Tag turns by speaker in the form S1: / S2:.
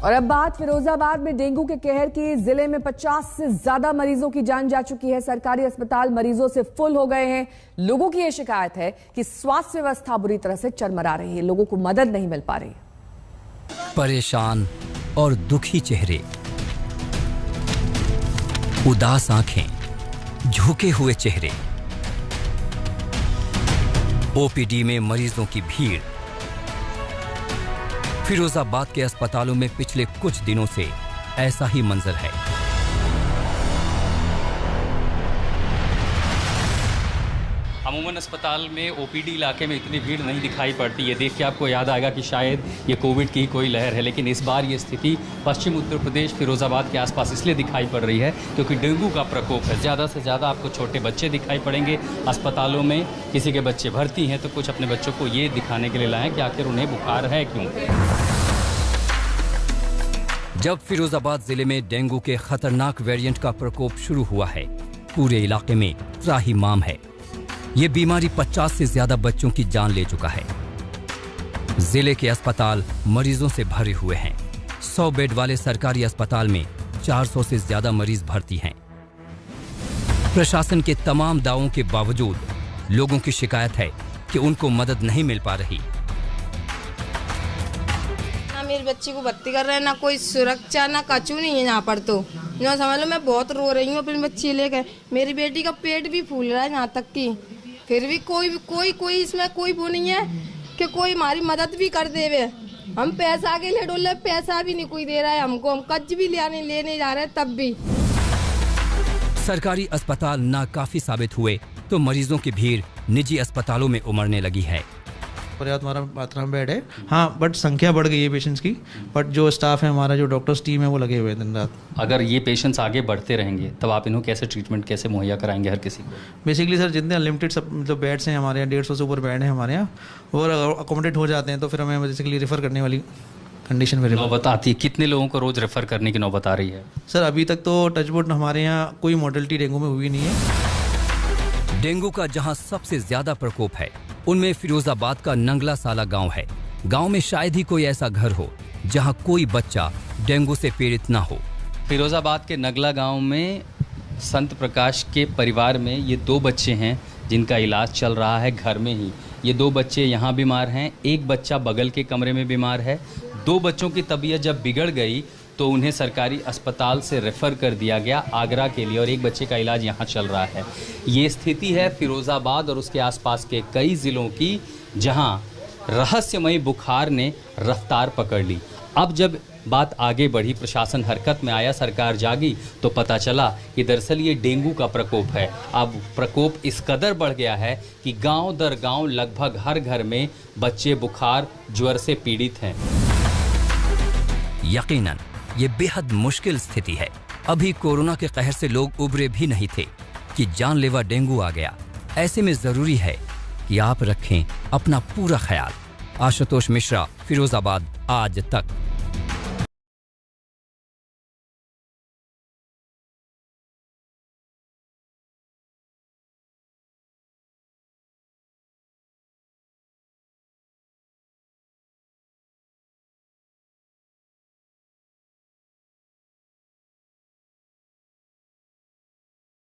S1: और अब बात फिरोजाबाद में डेंगू के कहर की। जिले में 50 से ज्यादा मरीजों की जान जा चुकी है। सरकारी अस्पताल मरीजों से फुल हो गए हैं। लोगों की यह शिकायत है कि स्वास्थ्य व्यवस्था बुरी तरह से चरमरा रही है, लोगों को मदद नहीं मिल पा रही।
S2: परेशान और दुखी चेहरे, उदास आंखें, झुके हुए चेहरे, ओपीडी में मरीजों की भीड़। फिरोजाबाद के अस्पतालों में पिछले कुछ दिनों से ऐसा ही मंजर है।
S3: अमूमन अस्पताल में ओपीडी इलाके में इतनी भीड़ नहीं दिखाई पड़ती। ये देख के आपको याद आएगा कि शायद ये कोविड की कोई लहर है, लेकिन इस बार ये स्थिति पश्चिम उत्तर प्रदेश फिरोजाबाद के आसपास इसलिए दिखाई पड़ रही है क्योंकि डेंगू का प्रकोप है। ज़्यादा से ज़्यादा आपको छोटे बच्चे दिखाई पड़ेंगे अस्पतालों में। किसी के बच्चे भर्ती हैं तो कुछ अपने बच्चों को ये दिखाने के लिए लाएँ कि आखिर उन्हें बुखार है क्यों।
S2: जब फिरोजाबाद जिले में डेंगू के खतरनाक वेरिएंट का प्रकोप शुरू हुआ है, पूरे इलाके में त्राहिमाम है। ये बीमारी 50 से ज्यादा बच्चों की जान ले चुका है। जिले के अस्पताल मरीजों से भरे हुए हैं। 100 बेड वाले सरकारी अस्पताल में 400 से ज्यादा मरीज भर्ती हैं। प्रशासन के तमाम दावों के बावजूद लोगों की शिकायत है कि उनको मदद नहीं मिल पा रही।
S4: ना मेरे बच्ची को भर्ती कर रहे हैं, ना कोई सुरक्षा, ना कचू नहीं है यहाँ पर। तो जो समझ लो मैं बहुत रो रही हूँ अपनी बच्ची लेकर। मेरी बेटी का पेट भी फूल रहा है यहाँ तक कि फिर भी कोई इसमें कोई वो नहीं है कि कोई हमारी मदद भी कर देवे। हम पैसा के लिए डोले, पैसा भी नहीं कोई दे रहा है हमको। हम कच भी लेने जा रहे हैं तब भी।
S2: सरकारी अस्पताल नाकाफी साबित हुए तो मरीजों की भीड़ निजी अस्पतालों में उमड़ने लगी है।
S5: पर्याप्त मात्रा में बेड है, हाँ, बट संख्या बढ़ गई है पेशेंट्स की। बट जो स्टाफ है हमारा, जो डॉक्टर्स टीम है, वो लगे हुए हैं दिन रात।
S3: अगर ये पेशेंट्स आगे बढ़ते रहेंगे तब आप इन्हों कैसे ट्रीटमेंट कैसे मुहैया कराएंगे हर किसी को?
S5: बेसिकली सर, जितने अनलिमिटेड सब मतलब बेड्स हैं हमारे यहाँ, 150 से ऊपर बेड हैं हमारे यहाँ, वो अकोमोडेट हो जाते हैं तो फिर हमें बेसिकली रेफर करने वाली कंडीशन में
S3: नौबत आती है। कितने लोगों को रोज रेफर करने की नौबत आ रही है?
S5: सर अभी तक तो टचवुड हमारे यहाँ कोई मॉर्टेलिटी डेंगू में हुई नहीं है।
S2: डेंगू का जहां सबसे ज्यादा प्रकोप है उनमें फिरोजाबाद का नंगला साला गांव है। गांव में शायद ही कोई ऐसा घर हो जहां कोई बच्चा डेंगू से पीड़ित ना हो।
S3: फिरोजाबाद के नगला गांव में संत प्रकाश के परिवार में ये 2 बच्चे हैं जिनका इलाज चल रहा है घर में ही। ये 2 बच्चे यहाँ बीमार हैं, एक बच्चा बगल के कमरे में बीमार है। 2 बच्चों की तबीयत जब बिगड़ गई तो उन्हें सरकारी अस्पताल से रेफ़र कर दिया गया आगरा के लिए और एक बच्चे का इलाज यहाँ चल रहा है। ये स्थिति है फिरोज़ाबाद और उसके आसपास के कई ज़िलों की, जहाँ रहस्यमयी बुखार ने रफ्तार पकड़ ली। अब जब बात आगे बढ़ी, प्रशासन हरकत में आया, सरकार जागी, तो पता चला कि दरअसल ये डेंगू का प्रकोप है। अब प्रकोप इस कदर बढ़ गया है कि गांव दर गांव लगभग हर घर में बच्चे बुखार ज्वर से पीड़ित हैं।
S2: यकीनन ये बेहद मुश्किल स्थिति है। अभी कोरोना के कहर से लोग उबरे भी नहीं थे कि जानलेवा डेंगू आ गया। ऐसे में जरूरी है कि आप रखें अपना पूरा ख्याल। आशुतोष मिश्रा, फिरोजाबाद, आज तक।